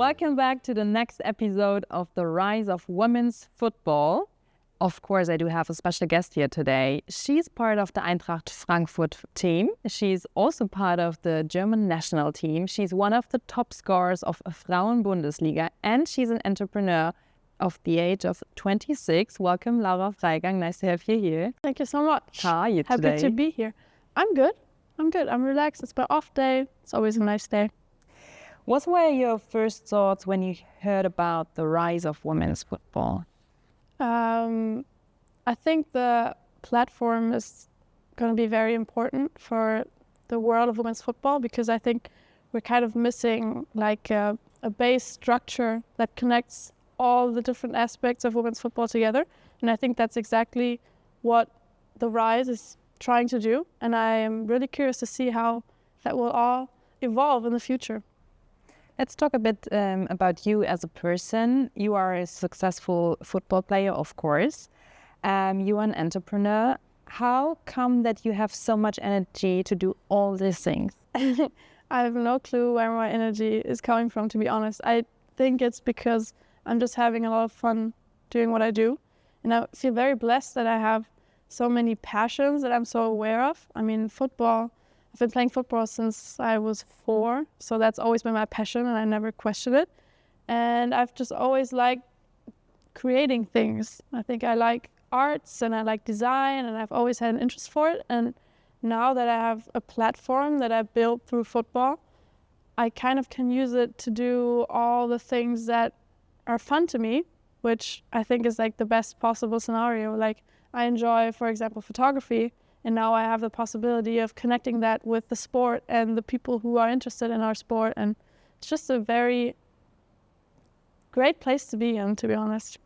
Welcome back to the next episode of The Rise of Women's Football. Of course, I do have a special guest here today. She's part of the Eintracht Frankfurt team. She's also part of the German national team. She's one of the top scorers of Frauen-Bundesliga, and she's an entrepreneur of the age of 26. Welcome, Laura Freigang. Nice to have you here. Thank you so much. How are you today? Happy to be here. I'm good. I'm relaxed. It's my off day. It's always a nice day. What were your first thoughts when you heard about the rise of women's football? I think the platform is going to be very important for the world of women's football, because I think we're kind of missing like a base structure that connects all the different aspects of women's football together. And I think that's exactly what the Rise is trying to do. And I am really curious to see how that will all evolve in the future. Let's talk a bit about you as a person. You are a successful football player, of course. You are an entrepreneur. How come that you have so much energy to do all these things? I have no clue where my energy is coming from, to be honest. I think it's because I'm just having a lot of fun doing what I do. And I feel very blessed that I have so many passions that I'm so aware of. I mean, football, I've been playing football since I was 4, so that's always been my passion and I never questioned it. And I've just always liked creating things. I think I like arts and I like design, and I've always had an interest for it. And now that I have a platform that I built through football, I kind of can use it to do all the things that are fun to me, which I think is like the best possible scenario. Like, I enjoy, for example, photography. And now I have the possibility of connecting that with the sport and the people who are interested in our sport. And it's just a very great place to be in, to be honest.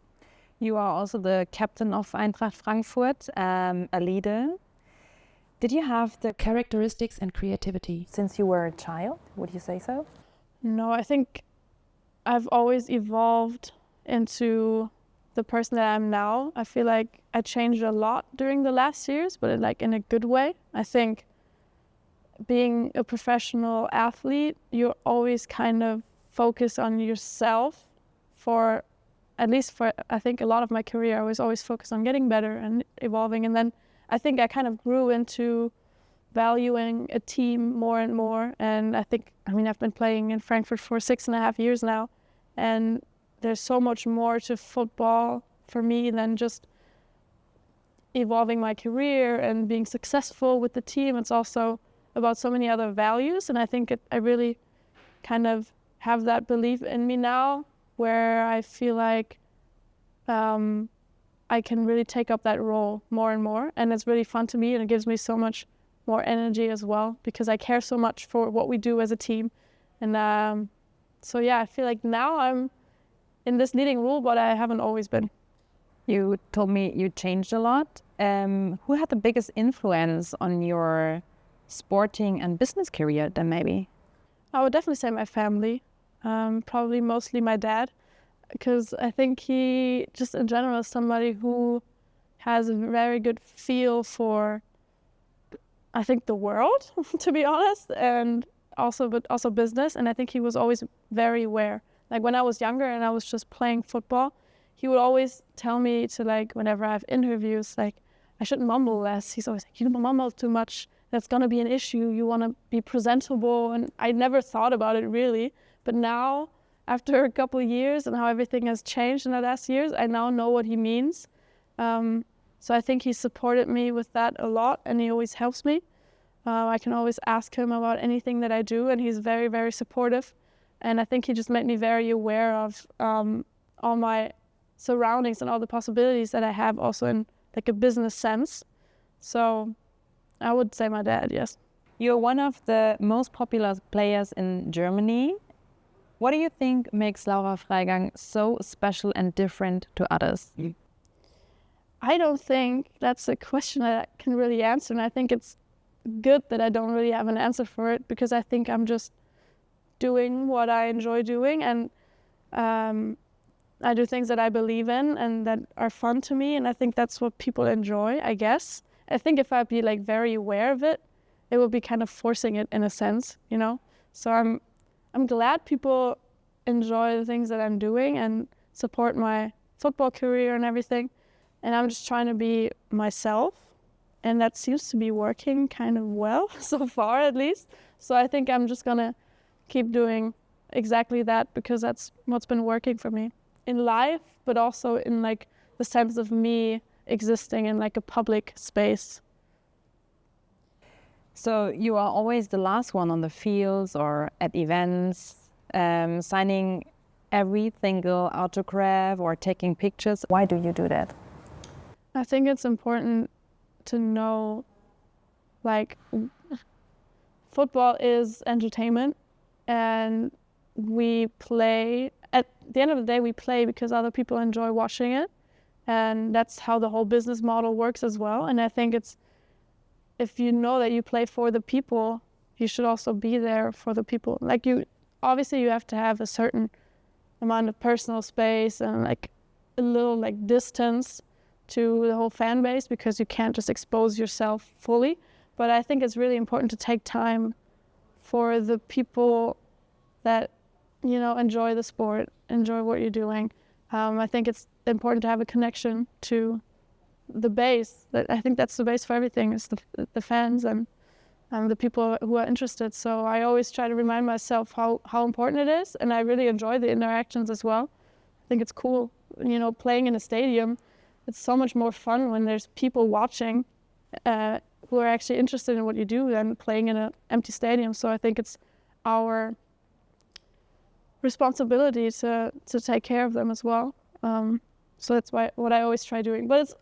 You are also the captain of Eintracht Frankfurt, a leader. Did you have the characteristics and creativity since you were a child? Would you say so? No, I think I've always evolved into the person that I am now. I feel like I changed a lot during the last years, but in a good way. I think being a professional athlete, you always kind of focus on yourself I think a lot of my career. I was always focused on getting better and evolving. And then I think I kind of grew into valuing a team more and more. And I've been playing in Frankfurt for 6.5 years now. And there's so much more to football for me than just evolving my career and being successful with the team. It's also about so many other values. And I think I really kind of have that belief in me now, where I feel like I can really take up that role more and more. And it's really fun to me, and it gives me so much more energy as well, because I care so much for what we do as a team. And so yeah, I feel like now I'm in this leading role, but I haven't always been. You told me you changed a lot. Who had the biggest influence on your sporting and business career then, maybe? I would definitely say my family, probably mostly my dad, because I think he just in general is somebody who has a very good feel for, I think, the world, to be honest, but also business. And I think he was always very aware. Like, when I was younger and I was just playing football, he would always tell me to, like, whenever I have interviews, like, I shouldn't mumble less. He's always like, you don't mumble too much. That's going to be an issue. You want to be presentable. And I never thought about it really. But now, after a couple of years and how everything has changed in the last years, I now know what he means. So I think he supported me with that a lot, and he always helps me. I can always ask him about anything that I do, and he's very, very supportive. And I think he just made me very aware of all my surroundings and all the possibilities that I have also in like a business sense. So I would say my dad, yes. You're one of the most popular players in Germany. What do you think makes Laura Freigang so special and different to others? I don't think that's a question that I can really answer. And I think it's good that I don't really have an answer for it, because I think I'm just doing what I enjoy doing, and I do things that I believe in and that are fun to me, and I think that's what people enjoy, I guess. I think if I'd be like very aware of it, it would be kind of forcing it in a sense, you know? So I'm glad people enjoy the things that I'm doing and support my football career and everything. And I'm just trying to be myself. And that seems to be working kind of well so far, at least. So I think I'm just going to keep doing exactly that because that's what's been working for me in life, but also in like the sense of me existing in like a public space. So you are always the last one on the fields or at events, signing every single autograph or taking pictures. Why do you do that? I think it's important to know, like, football is entertainment, and we play. At the end of the day, we play because other people enjoy watching it, and that's how the whole business model works as well. And I think it's, if you know that you play for the people, you should also be there for the people. Like, you obviously you have to have a certain amount of personal space and like a little like distance to the whole fan base because you can't just expose yourself fully. But I think it's really important to take time for the people that, you know, enjoy the sport, enjoy what you're doing. I think it's important to have a connection to the base. I think that's the base for everything, is the fans and the people who are interested. So I always try to remind myself how important it is, and I really enjoy the interactions as well. I think it's cool, you know, playing in a stadium. It's so much more fun when there's people watching who are actually interested in what you do than playing in an empty stadium. So I think it's our responsibility to take care of them as well. So that's what I always try doing. But it's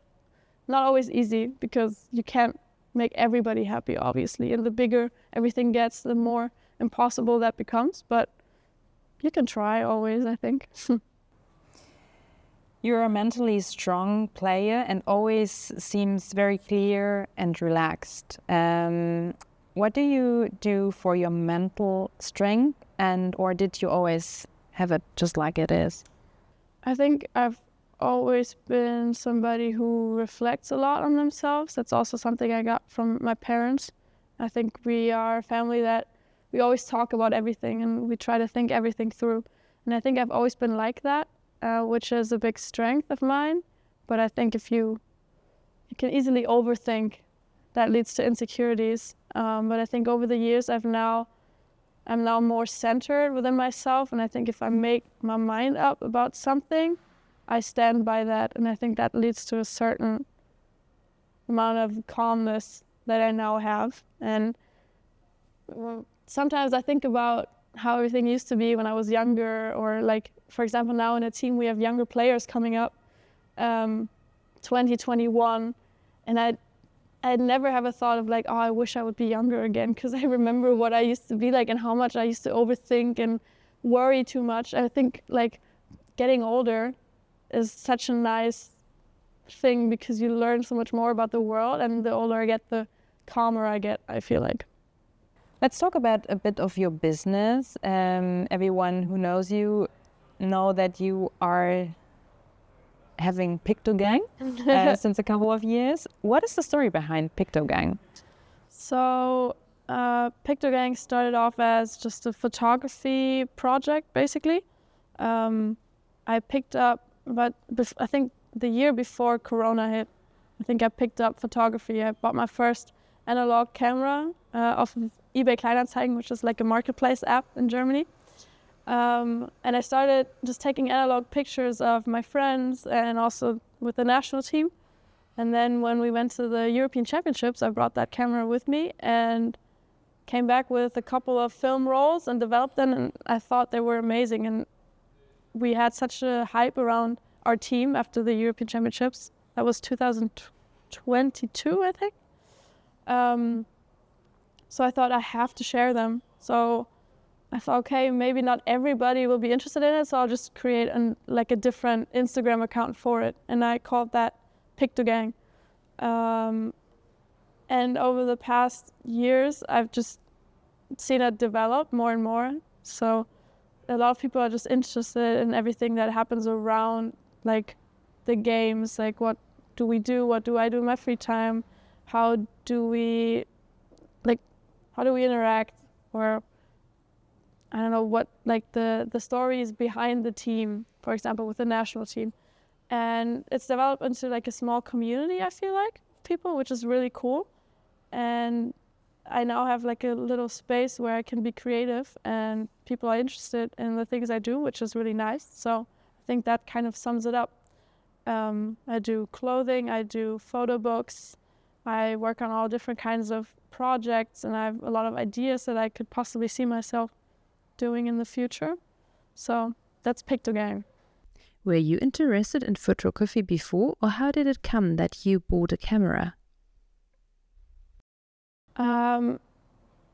not always easy because you can't make everybody happy, obviously. And the bigger everything gets, the more impossible that becomes. But you can try always, I think. You're a mentally strong player and always seems very clear and relaxed. What do you do for your mental strength, or did you always have it just like it is? I think I've always been somebody who reflects a lot on themselves. That's also something I got from my parents. I think we are a family that we always talk about everything and we try to think everything through. And I think I've always been like that. Which is a big strength of mine. But I think if you can easily overthink, that leads to insecurities. But I think over the years, I'm now more centered within myself. And I think if I make my mind up about something, I stand by that. And I think that leads to a certain amount of calmness that I now have. And sometimes I think about how everything used to be when I was younger, or like, for example, now in a team we have younger players coming up, 2021, and I'd never have a thought of like, oh, I wish I would be younger again, because I remember what I used to be like and how much I used to overthink and worry too much. I think like getting older is such a nice thing because you learn so much more about the world, and the older I get, the calmer I get, I feel like. Let's talk about a bit of your business. Everyone who knows you know that you are having Picto Gang since a couple of years. What is the story behind Picto Gang? So Picto Gang started off as just a photography project, basically. I picked up, but I think the year before Corona hit, I think I picked up photography. I bought my first analog camera off of eBay Kleinanzeigen, which is like a marketplace app in Germany. And I started just taking analog pictures of my friends and also with the national team. And then when we went to the European Championships, I brought that camera with me and came back with a couple of film rolls and developed them. And I thought they were amazing. And we had such a hype around our team after the European Championships. That was 2022, I think. So I thought I have to share them. So I thought, okay, maybe not everybody will be interested in it, so I'll just create a different Instagram account for it. And I called that Picto Gang. And over the past years, I've just seen it develop more and more. So a lot of people are just interested in everything that happens around like the games, like what do we do, what do I do in my free time, how do we interact, or I don't know what, like the stories behind the team, for example, with the national team. And it's developed into like a small community, I feel like, people, which is really cool. And I now have like a little space where I can be creative and people are interested in the things I do, which is really nice. So I think that kind of sums it up. I do clothing, I do photo books, I work on all different kinds of projects, and I have a lot of ideas that I could possibly see myself doing in the future. So that's Picto Gang. Were you interested in photography before, or how did it come that you bought a camera?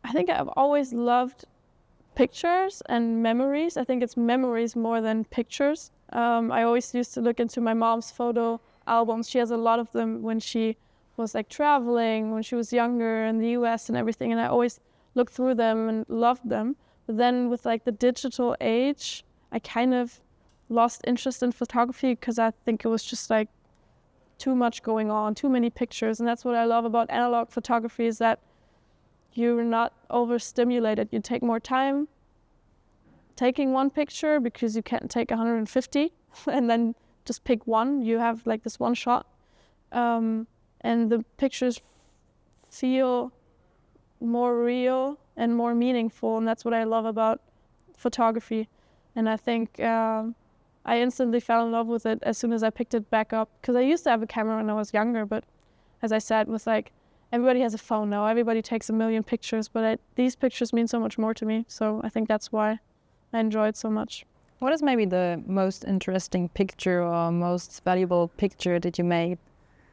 I think I've always loved pictures and memories. I think it's memories more than pictures. I always used to look into my mom's photo albums. She has a lot of them when she was like traveling, when she was younger in the US and everything. And I always looked through them and loved them. But then with like the digital age, I kind of lost interest in photography because I think it was just like too much going on, too many pictures. And that's what I love about analog photography, is that you're not overstimulated. You take more time taking one picture because you can't take 150 and then just pick one. You have like this one shot. And the pictures feel more real and more meaningful. And that's what I love about photography. And I think I instantly fell in love with it as soon as I picked it back up. Because I used to have a camera when I was younger, but as I said, with like, everybody has a phone now. Everybody takes a million pictures, but these pictures mean so much more to me. So I think that's why I enjoy it so much. What is maybe the most interesting picture or most valuable picture that you made?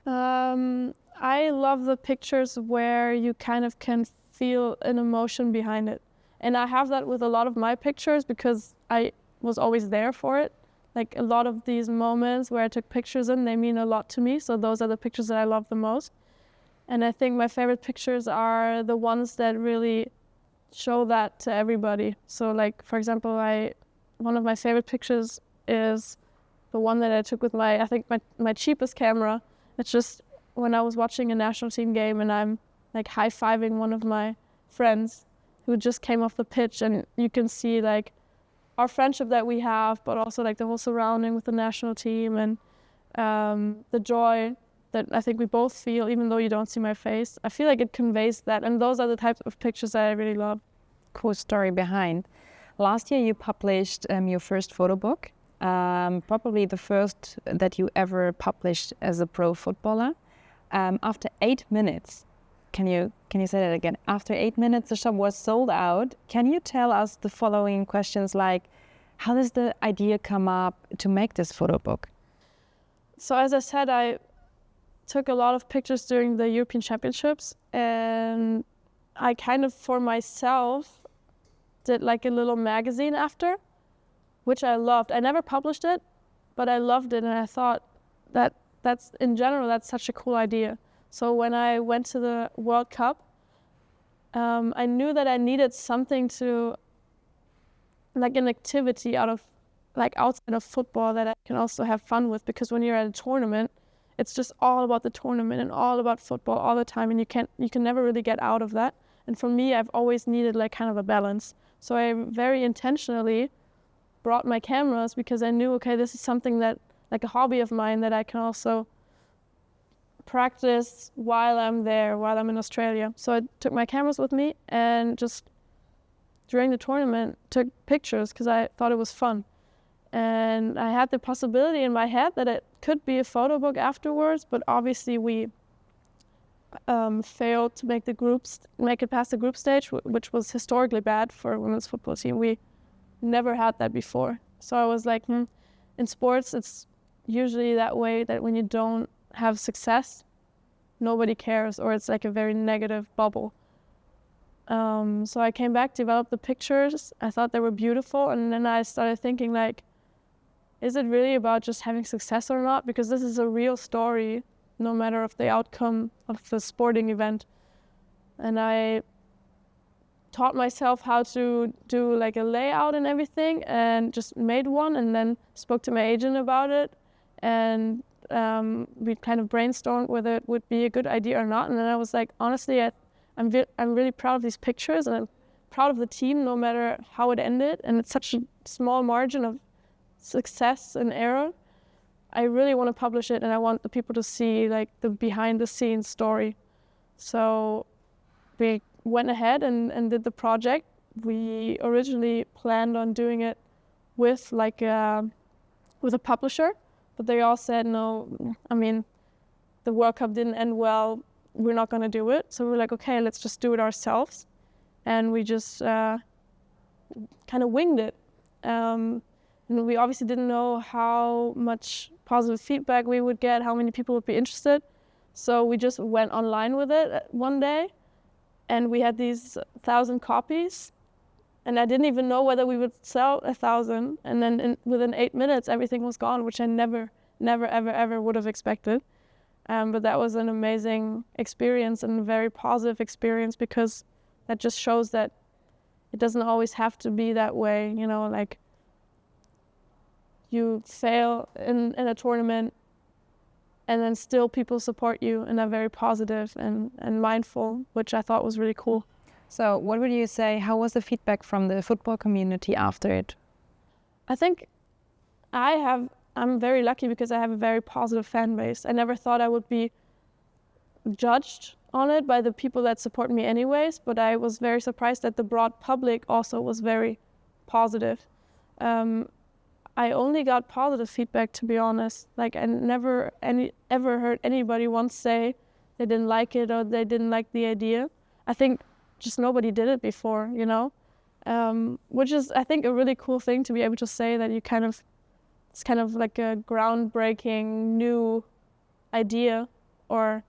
I love the pictures where you kind of can feel an emotion behind it. And I have that with a lot of my pictures because I was always there for it. Like a lot of these moments where I took pictures in, they mean a lot to me. So those are the pictures that I love the most. And I think my favorite pictures are the ones that really show that to everybody. So like, for example, one of my favorite pictures is the one that I took with my cheapest camera. It's just when I was watching a national team game and I'm like high-fiving one of my friends who just came off the pitch, and you can see like our friendship that we have, but also like the whole surrounding with the national team and the joy that I think we both feel, even though you don't see my face. I feel like it conveys that, and those are the types of pictures that I really love. Cool story behind. Last year you published your first photo book, probably the first that you ever published as a pro footballer. After 8 minutes, can you say that again? After 8 minutes, the shop was sold out. Can you tell us the following questions, like how does the idea come up to make this photo book? So as I said, I took a lot of pictures during the European Championships, and I kind of for myself did like a little magazine after, which I loved. I never published it, but I loved it, and I thought that's in general, that's such a cool idea. So when I went to the World Cup, I knew that I needed something to, like an activity outside of football that I can also have fun with, because when you're at a tournament, it's just all about the tournament and all about football all the time, and you can never really get out of that. And for me, I've always needed like kind of a balance. So I very intentionally brought my cameras because I knew, okay, this is something that, like a hobby of mine, that I can also practice while I'm there, while I'm in Australia. So I took my cameras with me and just during the tournament took pictures because I thought it was fun. And I had the possibility in my head that it could be a photo book afterwards, but obviously we failed to make it past the group stage, which was historically bad for a women's football team. We never had that before. So I was like, in sports, it's usually that way, that when you don't have success, nobody cares, or it's like a very negative bubble. So I came back, developed the pictures. I thought they were beautiful, and then I started thinking, like, is it really about just having success or not? Because this is a real story, no matter of the outcome of the sporting event. And I taught myself how to do like a layout and everything, and just made one, and then spoke to my agent about it, and we kind of brainstormed whether it would be a good idea or not. And then I was like, honestly, I'm really proud of these pictures, and I'm proud of the team no matter how it ended, and it's such a small margin of success and error. I really want to publish it, and I want the people to see like the behind the scenes story. So we went ahead and did the project. We originally planned on doing it with with a publisher, but they all said no. I mean, the World Cup didn't end well. We're not going to do it. So we were like, okay, let's just do it ourselves. And we just kind of winged it. And we obviously didn't know how much positive feedback we would get, how many people would be interested. So we just went online with it one day, and we had these 1,000 copies. And I didn't even know whether we would sell 1,000. And then within 8 minutes, everything was gone, which I never, ever, ever would have expected. But that was an amazing experience and a very positive experience, because that just shows that it doesn't always have to be that way. You know, like you fail in a tournament and then still people support you and are very positive and mindful, which I thought was really cool. So what would you say, how was the feedback from the football community after it? I think I'm very lucky because I have a very positive fan base. I never thought I would be judged on it by the people that support me anyways, but I was very surprised that the broad public also was very positive. I only got positive feedback, to be honest. Like I never ever heard anybody once say they didn't like it or they didn't like the idea. I think just nobody did it before, you know, which is, I think, a really cool thing to be able to say that you it's kind of like a groundbreaking new idea or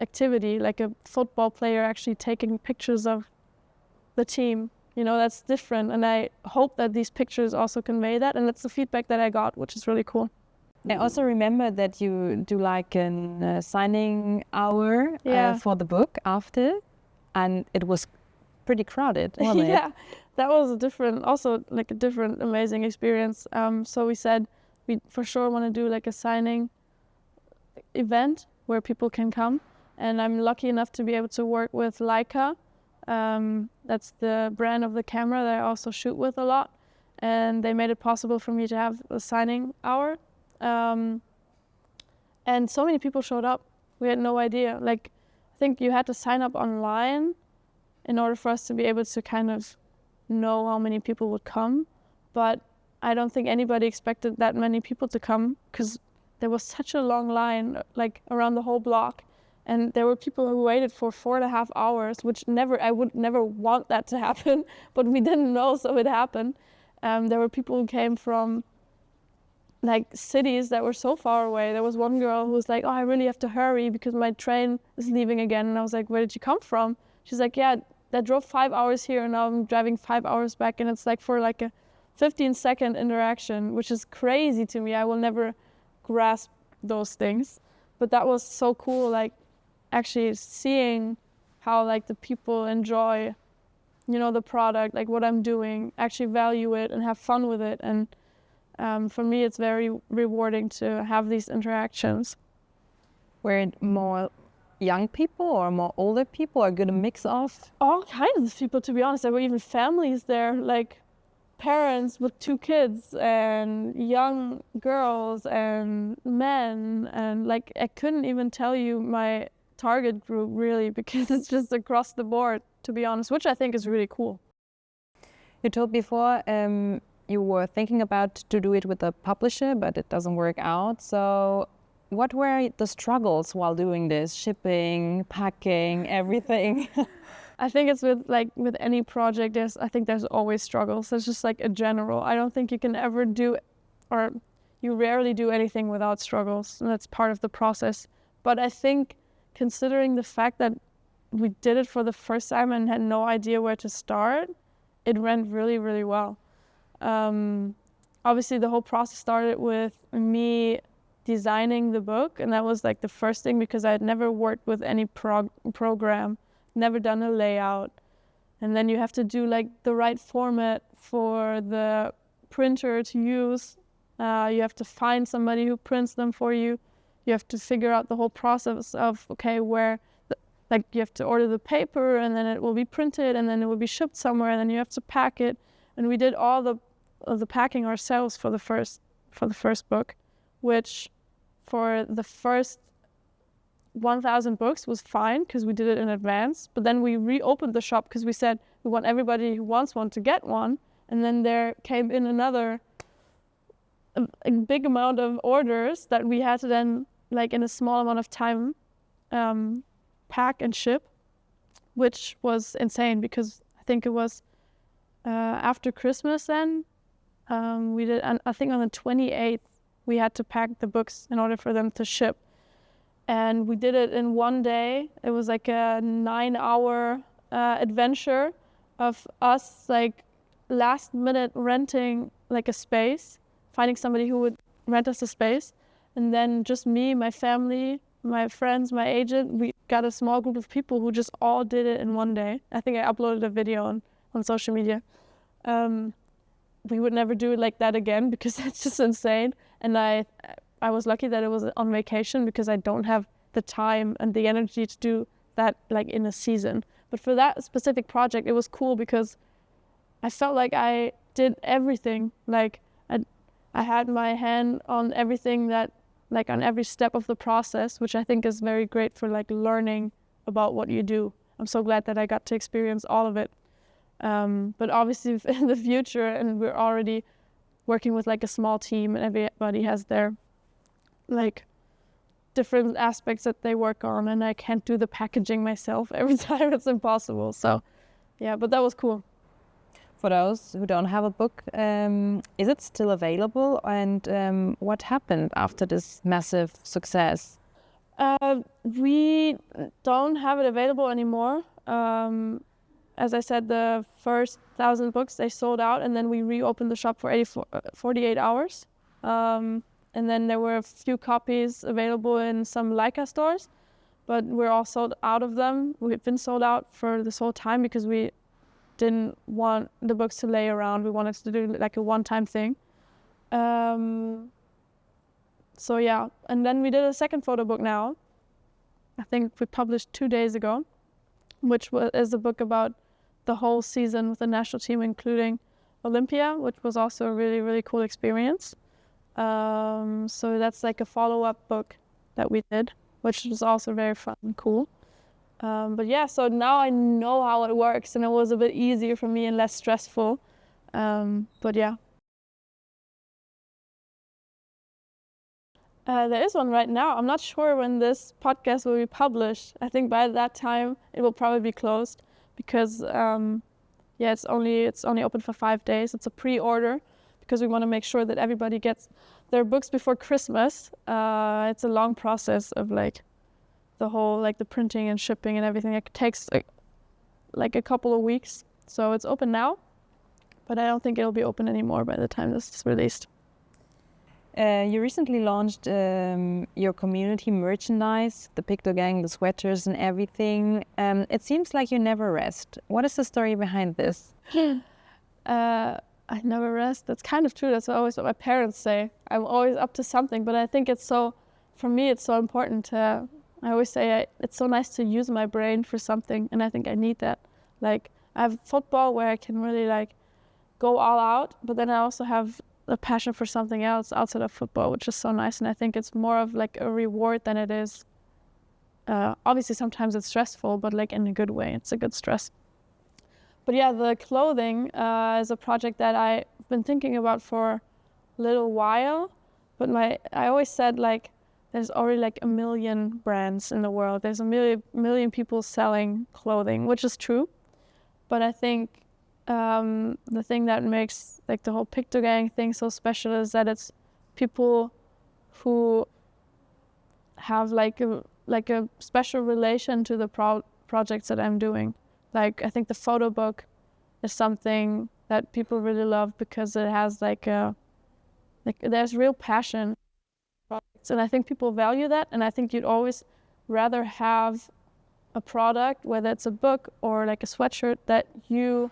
activity, like a football player actually taking pictures of the team. You know, that's different, and I hope that these pictures also convey that, and that's the feedback that I got, which is really cool. I also remember that you do like a signing hour for the book after, and it was pretty crowded, wasn't it? Yeah, that was a different amazing experience. So we said we for sure want to do like a signing event where people can come, and I'm lucky enough to be able to work with Leica. That's the brand of the camera that I also shoot with a lot, and they made it possible for me to have a signing hour. And so many people showed up. We had no idea. Like, I think you had to sign up online in order for us to be able to kind of know how many people would come. But I don't think anybody expected that many people to come, because there was such a long line, like around the whole block. And there were people who waited for 4.5 hours, which I would never want that to happen, but we didn't know, so it happened. There were people who came from like cities that were so far away. There was one girl who was like, oh, I really have to hurry because my train is leaving again. And I was like, where did you come from? She's like, yeah, that drove 5 hours here and now I'm driving 5 hours back. And it's like for like a 15-second interaction, which is crazy to me. I will never grasp those things. But that was so cool, like actually seeing how like the people enjoy, you know, the product, like what I'm doing, actually value it and have fun with it. And for me, it's very rewarding to have these interactions. Were it more young people or more older people, or a good mix of? All kinds of people, to be honest. There were even families there, like parents with 2 kids and young girls and men. And like, I couldn't even tell you my target group really, because it's just across the board, to be honest, which I think is really cool. You told before you were thinking about to do it with a publisher, but it doesn't work out. So what were the struggles while doing this? Shipping, packing, everything? I think it's with any project, there's always struggles. It's just like a general. I don't think you can ever do, or you rarely do anything without struggles, and that's part of the process. But I think considering the fact that we did it for the first time and had no idea where to start, it went really, really well. Obviously, the whole process started with me designing the book, and that was like the first thing, because I had never worked with any program, never done a layout. And then you have to do like the right format for the printer to use. You have to find somebody who prints them for you. You have to figure out the whole process of, okay, where like you have to order the paper, and then it will be printed, and then it will be shipped somewhere, and then you have to pack it. And we did all the packing ourselves for the first book, which for the first 1,000 books was fine because we did it in advance. But then we reopened the shop because we said we want everybody who wants one to get one. And then there came in a big amount of orders that we had to then, like in a small amount of time, pack and ship, which was insane because I think it was after Christmas then. We did, I think on the 28th, we had to pack the books in order for them to ship. And we did it in one day. It was like a 9-hour adventure of us like last minute renting like a space, finding somebody who would rent us a space. And then just me, my family, my friends, my agent, we got a small group of people who just all did it in one day. I think I uploaded a video on social media. We would never do it like that again because that's just insane. And I was lucky that it was on vacation because I don't have the time and the energy to do that like in a season. But for that specific project, it was cool because I felt like I did everything. Like I had my hand on everything that, like on every step of the process, which I think is very great for like learning about what you do. I'm so glad that I got to experience all of it. But obviously in the future, and we're already working with like a small team and everybody has their like different aspects that they work on, and I can't do the packaging myself every time. It's impossible. So yeah, but that was cool. For those who don't have a book, is it still available? And what happened after this massive success? We don't have it available anymore. As I said, the first 1,000 books, they sold out, and then we reopened the shop for 48 hours. And then there were a few copies available in some Leica stores, but we're all sold out of them. We've been sold out for this whole time because we didn't want the books to lay around. We wanted to do like a one-time thing. So yeah, and then we did a second photo book now. I think we published 2 days ago, which is a book about the whole season with the national team, including Olympia, which was also a really, really cool experience. So that's like a follow-up book that we did, which was also very fun and cool. But yeah, so now I know how it works, and it was a bit easier for me and less stressful. But yeah. There is one right now. I'm not sure when this podcast will be published. I think by that time it will probably be closed because yeah, it's only open for 5 days. It's a pre-order because we want to make sure that everybody gets their books before Christmas. It's a long process of like the whole like the printing and shipping and everything. It takes like a couple of weeks. So it's open now, but I don't think it'll be open anymore by the time this is released. You recently launched your community merchandise, the Picto Gang, the sweaters and everything. It seems like you never rest. What is the story behind this? I never rest. That's kind of true. That's always what my parents say. I'm always up to something, but I think for me, it's so important to, I always say it's so nice to use my brain for something, and I think I need that. Like, I have football where I can really like go all out, but then I also have a passion for something else outside of football, which is so nice. And I think it's more of like a reward than it is. Obviously, sometimes it's stressful, but like in a good way. It's a good stress. But yeah, the clothing is a project that I've been thinking about for a little while. But I always said like there's already like 1 million brands in the world. There's a million people selling clothing, which is true. But I think the thing that makes like the whole Picto Gang thing so special is that it's people who have like a special relation to the projects that I'm doing. Like I think the photo book is something that people really love because it has like there's real passion, and I think people value that. And I think you'd always rather have a product, whether it's a book or like a sweatshirt, that you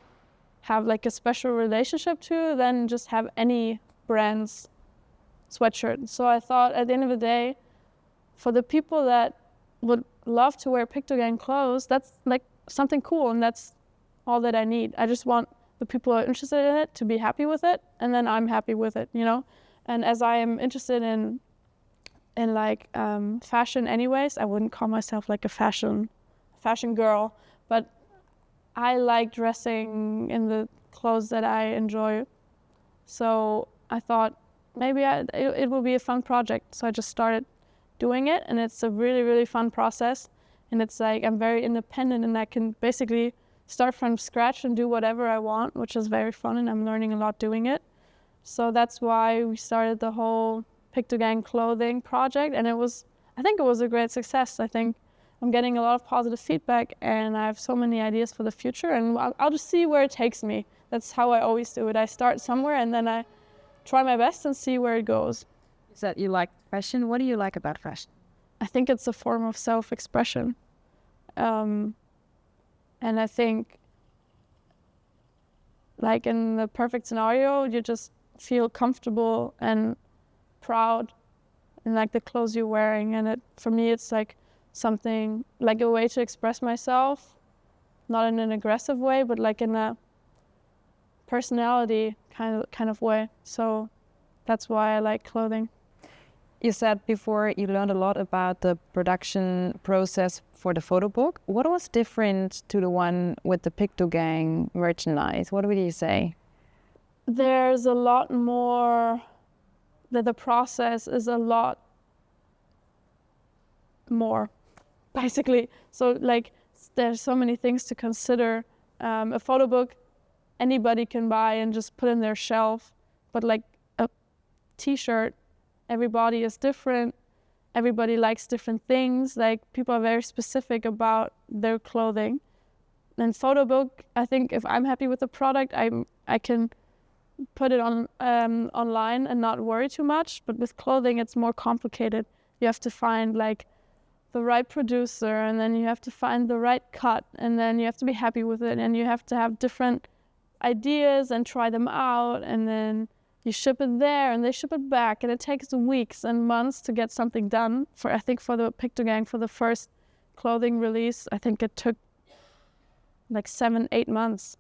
have like a special relationship to than just have any brand's sweatshirt. So I thought at the end of the day, for the people that would love to wear Picto Gang clothes, that's like something cool, and that's all that I need. I just want the people who are interested in it to be happy with it, and then I'm happy with it, you know? And as I am interested in like fashion anyways, I wouldn't call myself like a fashion girl, but I like dressing in the clothes that I enjoy. So I thought maybe it will be a fun project. So I just started doing it, and it's a really, really fun process. And it's like I'm very independent, and I can basically start from scratch and do whatever I want, which is very fun, and I'm learning a lot doing it. So that's why we started the whole Picto Gang clothing project, and I think it was a great success. I think I'm getting a lot of positive feedback, and I have so many ideas for the future, and I'll just see where it takes me. That's how I always do it. I start somewhere, and then I try my best and see where it goes. You said you like fashion. What do you like about fashion? I think it's a form of self-expression. And I think, like in the perfect scenario, you just feel comfortable and proud in like the clothes you're wearing. And for me, it's like something, like a way to express myself, not in an aggressive way, but like in a personality kind of way. So that's why I like clothing. You said before you learned a lot about the production process for the photo book. What was different to the one with the Picto Gang merchandise? What would you say? There's a lot more, that the process is a lot more, basically. So like there's so many things to consider. A photo book anybody can buy and just put in their shelf, but like a t-shirt, everybody is different. Everybody likes different things. Like people are very specific about their clothing. And photo book, I think if I'm happy with the product, I can put it on online and not worry too much. But with clothing, it's more complicated. You have to find like the right producer, and then you have to find the right cut, and then you have to be happy with it, and you have to have different ideas and try them out, and then you ship it there and they ship it back, and it takes weeks and months to get something done. I think for the Picto Gang, for the first clothing release, I think it took like 7-8 months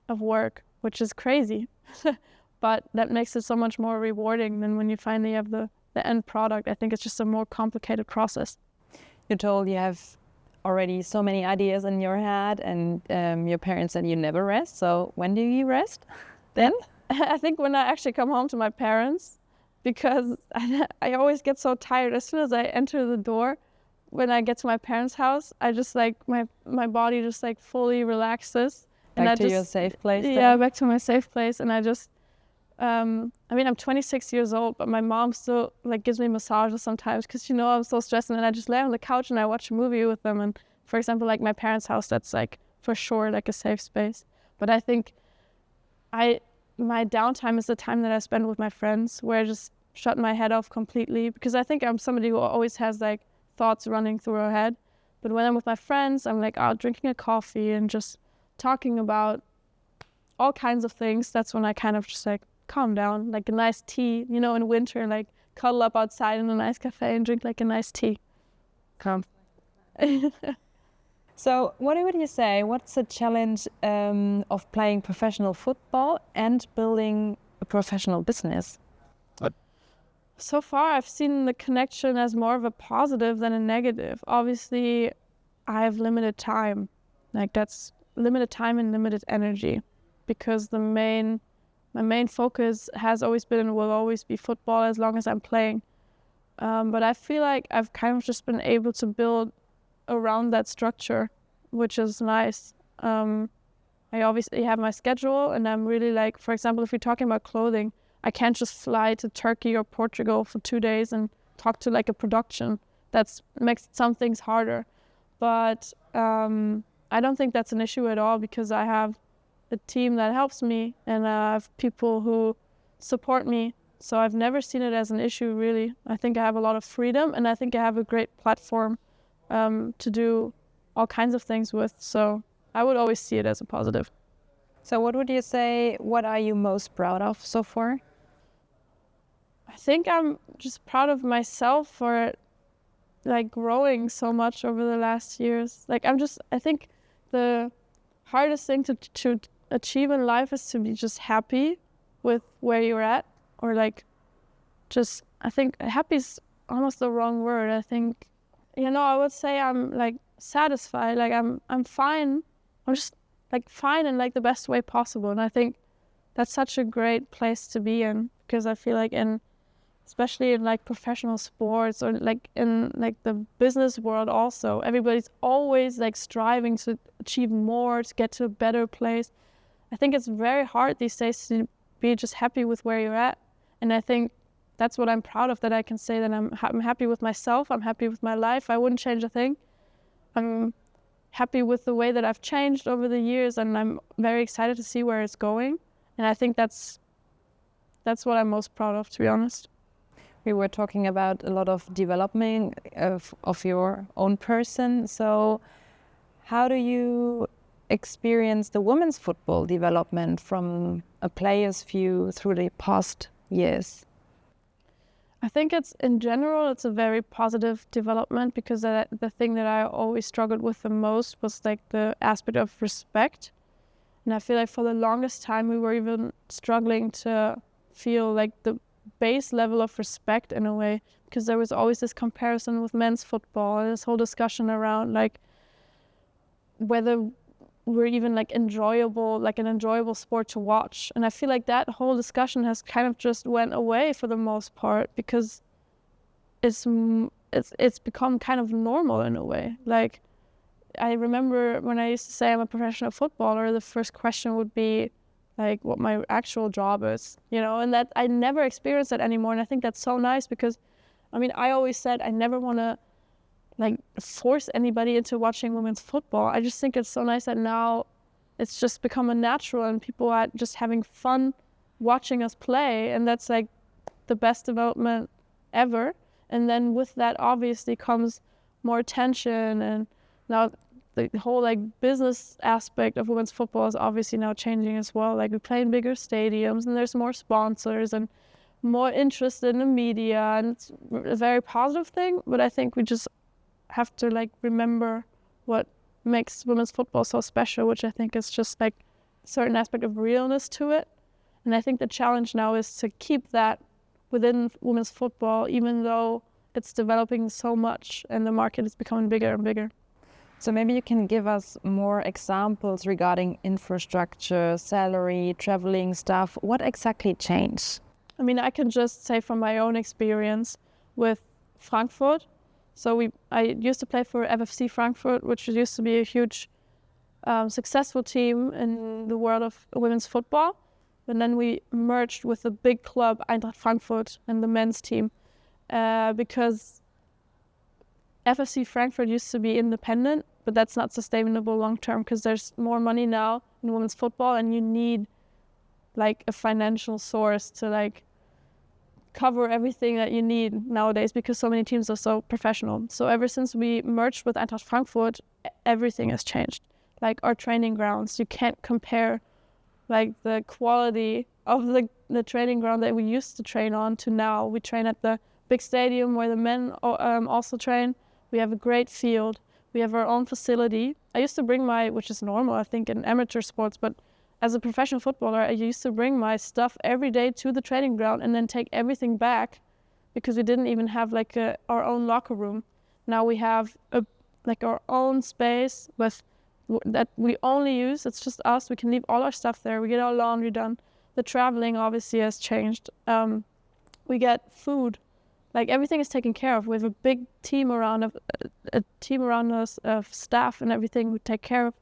of work, which is crazy. But that makes it so much more rewarding than when you finally have the end product. I think it's just a more complicated process. You told you have already so many ideas in your head, and your parents said you never rest. So when do you rest then? I think when I actually come home to my parents, because I always get so tired as soon as I enter the door. When I get to my parents' house, I just like my body just like fully relaxes. Back to your safe place? Yeah, back to my safe place. And I just, I mean, I'm 26 years old, but my mom still like gives me massages sometimes because she knows I'm so stressed. And then I just lay on the couch and I watch a movie with them. And for example, like my parents' house, that's like for sure like a safe space. But I think my downtime is the time that I spend with my friends, where I just shut my head off completely, because I think I'm somebody who always has like thoughts running through her head. But when I'm with my friends, I'm like out drinking a coffee and just talking about all kinds of things. That's when I kind of just like calm down, like a nice tea, you know, in winter, like cuddle up outside in a nice cafe and drink like a nice tea. Calm. So what would you say, what's the challenge of playing professional football and building a professional business? So far, I've seen the connection as more of a positive than a negative. Obviously, I have limited time. Like that's limited time and limited energy, because my main focus has always been and will always be football as long as I'm playing. But I feel like I've kind of just been able to build around that structure, which is nice. I obviously have my schedule, and I'm really like, for example, if you're talking about clothing, I can't just fly to Turkey or Portugal for 2 days and talk to like a production. That makes some things harder. But I don't think that's an issue at all, because I have a team that helps me, and I have people who support me. So I've never seen it as an issue, really. I think I have a lot of freedom, and I think I have a great platform to do all kinds of things with. So I would always see it as a positive. So what would you say, what are you most proud of so far? I think I'm just proud of myself for like growing so much over the last years. Like I think the hardest thing to achieve in life is to be just happy with where you're at, or like just, I think happy is almost the wrong word. I think, I would say I'm like satisfied, like I'm fine. I'm just like fine in like the best way possible. And I think that's such a great place to be in, because I feel like especially in like professional sports, or like in like the business world also, everybody's always like striving to achieve more, to get to a better place. I think it's very hard these days to be just happy with where you're at. And I think that's what I'm proud of, that I can say that I'm happy with myself, I'm happy with my life, I wouldn't change a thing. I'm happy with the way that I've changed over the years, and I'm very excited to see where it's going. And I think that's what I'm most proud of, to be honest. We were talking about a lot of development of your own person. So how do you experience the women's football development from a player's view through the past years? I think in general, it's a very positive development, because the thing that I always struggled with the most was like the aspect of respect. And I feel like for the longest time, we were even struggling to feel like the base level of respect in a way, because there was always this comparison with men's football, and this whole discussion around like whether we're even like an enjoyable sport to watch. And I feel like that whole discussion has kind of just went away for the most part, because it's become kind of normal in a way. Like, I remember when I used to say I'm a professional footballer, the first question would be like what my actual job is, and that I never experienced that anymore. And I think that's so nice, because I always said I never want to like force anybody into watching women's football. I just think it's so nice that now it's just become a natural, and people are just having fun watching us play, and that's like the best development ever. And then with that obviously comes more attention, and now the whole like business aspect of women's football is obviously now changing as well. Like, we play in bigger stadiums, and there's more sponsors and more interest in the media, and it's a very positive thing. But I think we just have to like remember what makes women's football so special, which I think is just like a certain aspect of realness to it. And I think the challenge now is to keep that within women's football, even though it's developing so much and the market is becoming bigger and bigger. So maybe you can give us more examples regarding infrastructure, salary, traveling stuff. What exactly changed? I can just say from my own experience with Frankfurt. So I used to play for FFC Frankfurt, which used to be a huge successful team in the world of women's football. But then we merged with the big club Eintracht Frankfurt and the men's team, because FFC Frankfurt used to be independent, but that's not sustainable long term, because there's more money now in women's football, and you need like a financial source to like cover everything that you need nowadays, because so many teams are so professional. So ever since we merged with Eintracht Frankfurt, everything has changed. Like our training grounds, you can't compare like the quality of the training ground that we used to train on to now. We train at the big stadium where the men also train. We have a great field. We have our own facility. I used to bring which is normal, I think, in amateur sports, but as a professional footballer, I used to bring my stuff every day to the training ground and then take everything back, because we didn't even have like our own locker room. Now we have our own space that we only use. It's just us. We can leave all our stuff there. We get our laundry done. The traveling obviously has changed. We get food. Like, everything is taken care of. We have a big team around us of staff and everything who take care of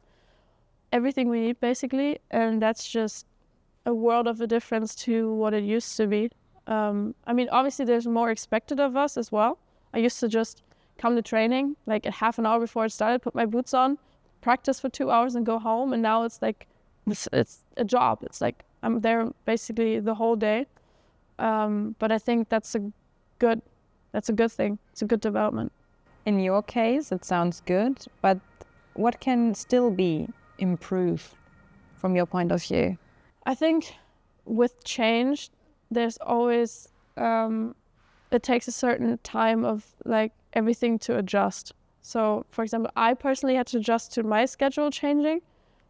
everything we need, basically. And that's just a world of a difference to what it used to be. Obviously there's more expected of us as well. I used to just come to training like a half an hour before it started, put my boots on, practice for 2 hours and go home. And now it's like, it's a job. It's like I'm there basically the whole day. But I think that's a good thing. It's a good development. In your case, it sounds good, but what can still be improved from your point of view? I think with change, there's always it takes a certain time of like everything to adjust. So, for example, I personally had to adjust to my schedule changing,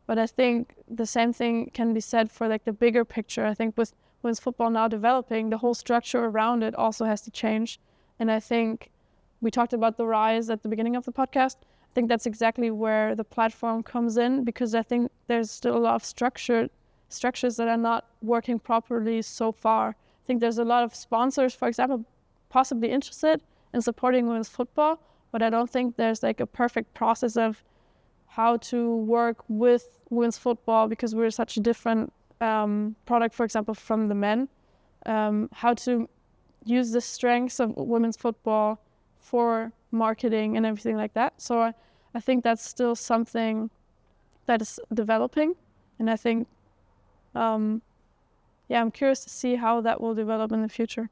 but I think the same thing can be said for like the bigger picture. I think with women's football now developing, the whole structure around it also has to change. And I think we talked about the rise at the beginning of the podcast. I think that's exactly where the platform comes in, because I think there's still a lot of structures that are not working properly so far. I think there's a lot of sponsors, for example, possibly interested in supporting women's football, but I don't think there's like a perfect process of how to work with women's football, because we're such a different product, for example, from the men. How to use the strengths of women's football for marketing and everything like that. So I think that's still something that is developing, and I think I'm curious to see how that will develop in the future.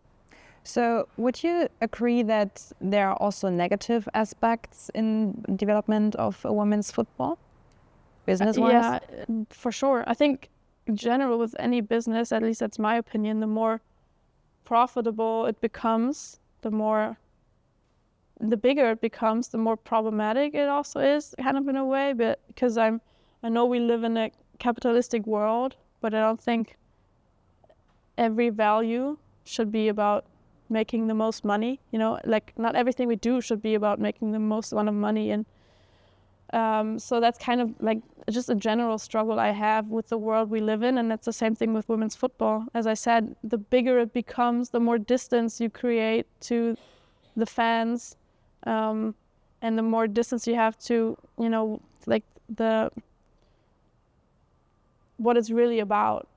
So would you agree that there are also negative aspects in development of a women's football, business-wise? Yeah, for sure. I think in general with any business, at least that's my opinion, the more profitable it becomes, the bigger it becomes, the more problematic it also is, kind of in a way. But because I know we live in a capitalistic world, but I don't think every value should be about making the most money. You know, like not everything we do should be about making the most amount of money. And so that's kind of like just a general struggle I have with the world we live in. And that's the same thing with women's football. As I said, the bigger it becomes, the more distance you create to the fans, and the more distance you have to, you know, like what it's really about.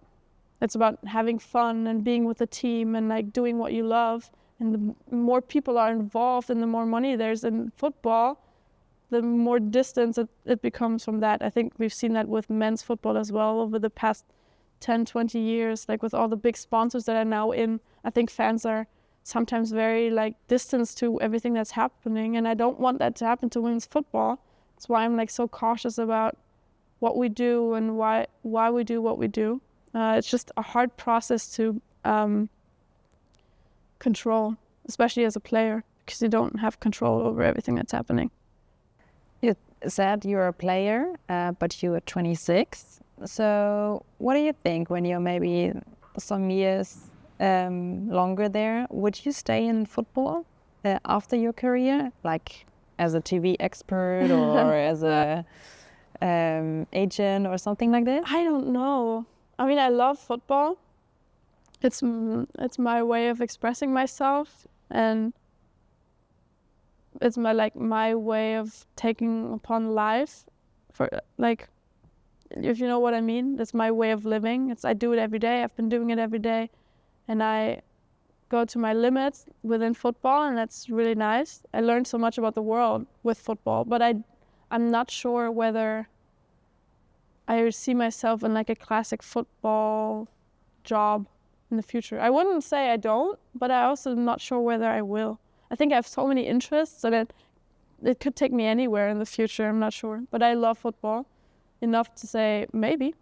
It's about having fun and being with the team and like doing what you love. And the more people are involved and the more money there's in football, the more distance it becomes from that. I think we've seen that with men's football as well over the past 10, 20 years, like with all the big sponsors that are now in. I think fans are sometimes very like distanced to everything that's happening. And I don't want that to happen to women's football. That's why I'm like so cautious about what we do and why we do what we do. It's just a hard process to control, especially as a player, because you don't have control over everything that's happening. You said you're a player, but you are 26. So what do you think when you're maybe some years longer there? Would you stay in football after your career, like as a TV expert or as a agent or something like that? I don't know. I mean, I love football. It's my way of expressing myself, and it's my way of taking upon life. For like, if you know what I mean, it's my way of living. I do it every day. I've been doing it every day, and I go to my limits within football, and that's really nice. I learned so much about the world with football, but I'm not sure whether I see myself in like a classic football job in the future. I wouldn't say I don't, but I also am not sure whether I will. I think I have so many interests that it could take me anywhere in the future. I'm not sure, but I love football enough to say maybe.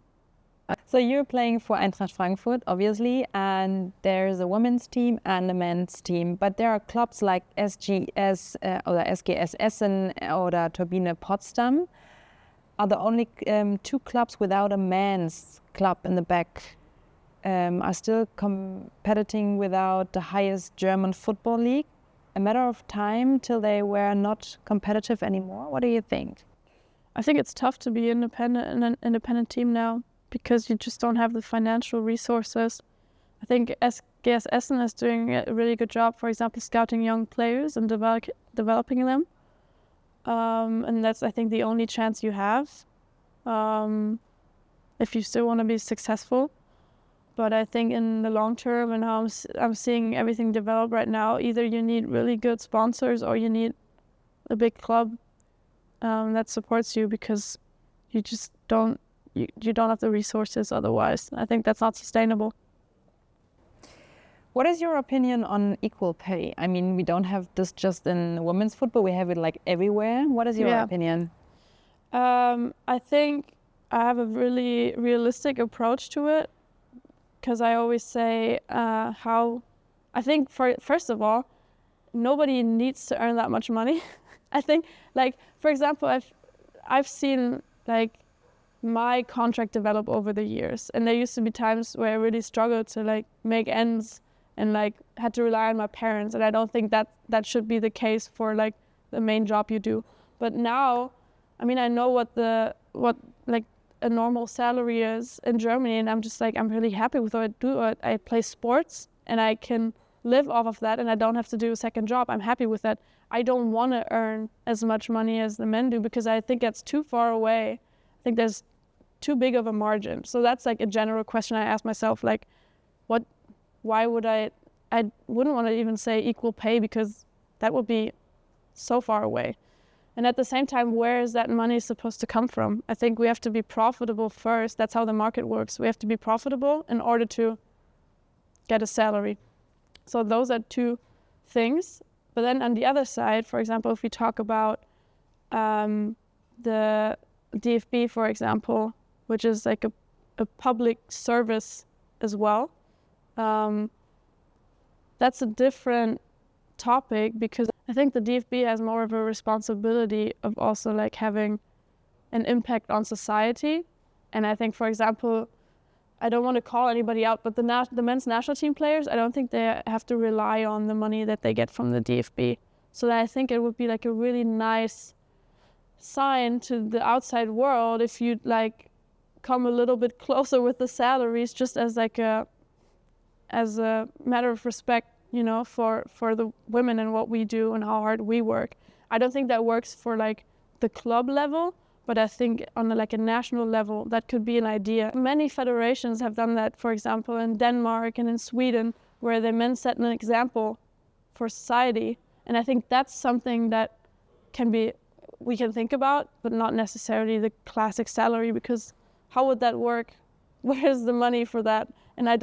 So you're playing for Eintracht Frankfurt, obviously, and there's a women's team and a men's team, but there are clubs like SGS or SGS Essen or Turbine Potsdam are the only two clubs without a men's club in the back. Are still competing without the highest German football league. A matter of time till they were not competitive anymore. What do you think? I think it's tough to be independent in an independent team now because you just don't have the financial resources. I think SGS Essen is doing a really good job, for example, scouting young players and developing them. And that's, I think, the only chance you have if you still want to be successful. But I think in the long term and how I'm seeing everything develop right now, either you need really good sponsors or you need a big club that supports you, because you just don't have the resources otherwise. I think that's not sustainable. What is your opinion on equal pay? I mean, we don't have this just in women's football, we have it like everywhere. What is your opinion? I think I have a really realistic approach to it, because I always say first of all, nobody needs to earn that much money. I think, like, for example, I've seen like my contract develop over the years, and there used to be times where I really struggled to like make ends and like had to rely on my parents, and I don't think that should be the case for like the main job you do. But now, I mean, I know what like a normal salary is in Germany, and I'm just like, I'm really happy with what I do. I play sports and I can live off of that, and I don't have to do a second job. I'm happy with that. I don't want to earn as much money as the men do because I think that's too far away. I think there's too big of a margin. So that's like a general question I ask myself, like, why would I wouldn't want to even say equal pay because that would be so far away. And at the same time, where is that money supposed to come from? I think we have to be profitable first. That's how the market works. We have to be profitable in order to get a salary. So those are two things. But then on the other side, for example, if we talk about the DFB, for example, which is like a public service as well, that's a different topic because I think the DFB has more of a responsibility of also like having an impact on society. And I think, for example, I don't want to call anybody out, but the men's national team players, I don't think they have to rely on the money that they get from the DFB. So I think it would be like a really nice sign to the outside world if you'd like come a little bit closer with the salaries, just as like a matter of respect, you know, for the women and what we do and how hard we work. I don't think that works for like the club level, but I think on like a national level, that could be an idea. Many federations have done that, for example, in Denmark and in Sweden, where the men set an example for society. And I think that's something that we can think about, but not necessarily the classic salary, because how would that work? Where's the money for that? And I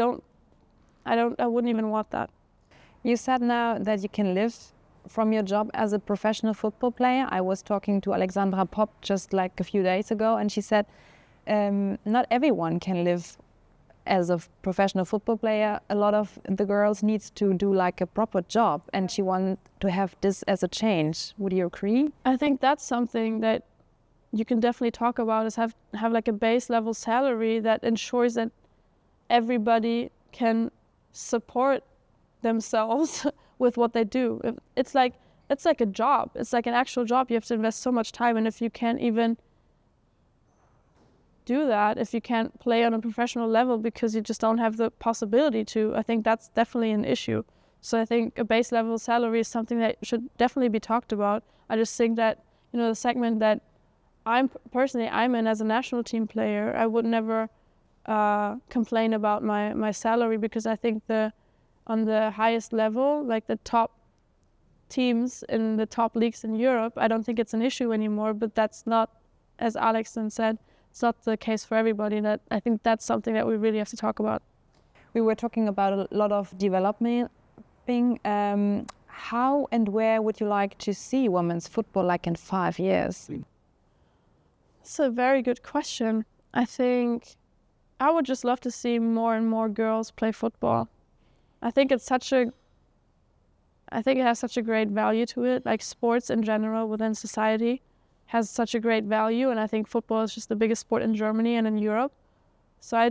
wouldn't even want that. You said now that you can live from your job as a professional football player. I was talking to Alexandra Popp just like a few days ago, and she said not everyone can live as a professional football player. A lot of the girls needs to do like a proper job, and she wants to have this as a change. Would you agree? I think that's something that you can definitely talk about, is have like a base level salary that ensures that everybody can support themselves with what they do. It's like a job. It's like an actual job. You have to invest so much time, and if you can't even do that, if you can't play on a professional level because you just don't have the possibility to, I think that's definitely an issue. So I think a base level salary is something that should definitely be talked about. I just think that, you know, the segment that I'm in as a national team player, I would never complain about my salary, because I think on the highest level, like the top teams in the top leagues in Europe, I don't think it's an issue anymore. But that's not, as Alex then said, it's not the case for everybody. That I think that's something that we really have to talk about. We were talking about a lot of development. How and where would you like to see women's football like in 5 years? It's a very good question. I think I would just love to see more and more girls play football. I think it has such a great value to it. Like sports in general within society has such a great value, and I think football is just the biggest sport in Germany and in Europe. So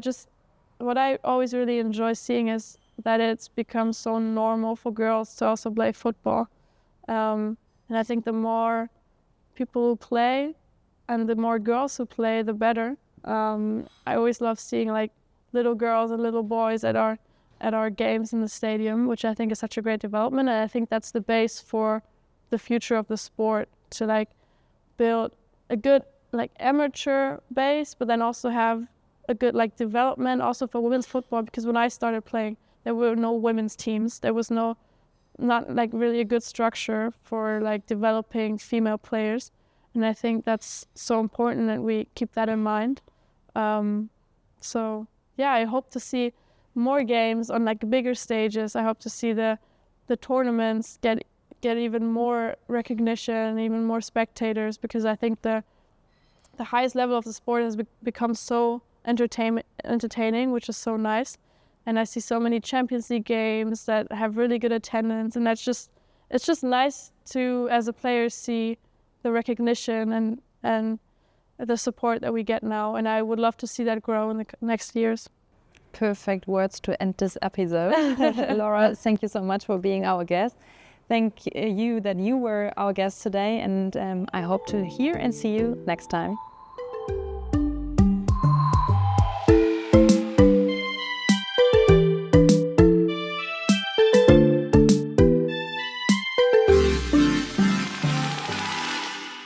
what I always really enjoy seeing is that it's become so normal for girls to also play football. And I think the more people who play and the more girls who play, the better. I always love seeing like little girls and little boys at our games in the stadium, which I think is such a great development. And I think that's the base for the future of the sport, to like build a good like amateur base, but then also have a good like development also for women's football. Because when I started playing, there were no women's teams. There was not like really a good structure for like developing female players. And I think that's so important that we keep that in mind. So yeah, I hope to see more games on like bigger stages. I hope to see the tournaments get even more recognition, even more spectators, because I think the highest level of the sport has become so entertaining, which is so nice. And I see so many Champions League games that have really good attendance, and that's just it's just nice to, as a player, see the recognition and the support that we get now. And I would love to see that grow in the next years. Perfect words to end this episode. Laura, thank you so much for being our guest. Thank you that you were our guest today, and I hope to hear and see you next time.